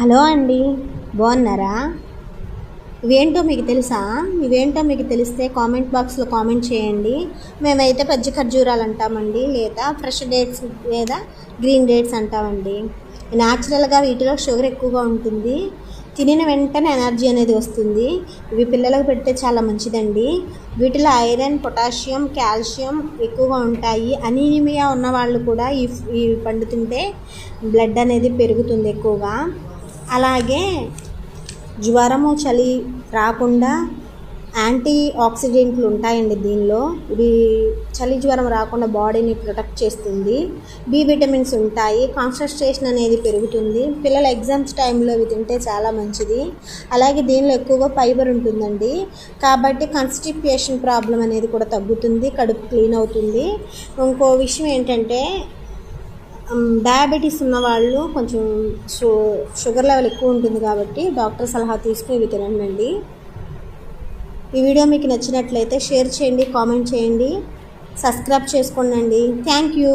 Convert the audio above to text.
Hello అండి, బాగున్నారా? ఇవేంటో మీకు తెలిస్తే కామెంట్ బాక్స్లో కామెంట్ చేయండి. మేమైతే పచ్చి ఖర్జూరాలు అంటామండి, లేదా ఫ్రెష్ డేట్స్ లేదా గ్రీన్ డేట్స్ అంటామండి. న్యాచురల్గా వీటిలో షుగర్ ఎక్కువగా ఉంటుంది. తినిన వెంటనే ఎనర్జీ అనేది వస్తుంది. ఇవి పిల్లలకు పెడితే చాలా మంచిదండి. వీటిలో ఐరన్, పొటాషియం, కాల్షియం ఎక్కువగా ఉంటాయి. అనీమియా ఉన్న వాళ్ళు కూడా ఈ పండు తింటే బ్లడ్ అనేది పెరుగుతుంది ఎక్కువగా. అలాగే జ్వరము, చలి రాకుండా యాంటీ ఆక్సిడెంట్లు ఉంటాయండి దీనిలో. ఇవి చలి జ్వరం రాకుండా బాడీని ప్రొటెక్ట్ చేస్తుంది. బి విటమిన్స్ ఉంటాయి. కాన్సన్ట్రేషన్ అనేది పెరుగుతుంది. పిల్లల ఎగ్జామ్స్ టైంలో ఇవి తింటే చాలా మంచిది. అలాగే దీనిలో ఎక్కువగా ఫైబర్ ఉంటుందండి, కాబట్టి కాన్స్టిపేషన్ ప్రాబ్లం అనేది కూడా తగ్గుతుంది, కడుపు క్లీన్ అవుతుంది. ఇంకో విషయం ఏంటంటే, డయాబెటీస్ ఉన్నవాళ్ళు కొంచెం షుగర్ లెవెల్ ఎక్కువ ఉంటుంది కాబట్టి డాక్టర్ సలహా తీసుకుని ఇవి తినండి. ఈ వీడియో మీకు నచ్చినట్లయితే షేర్ చేయండి, కామెంట్ చేయండి, సబ్స్క్రైబ్ చేసుకోండి. Thank you.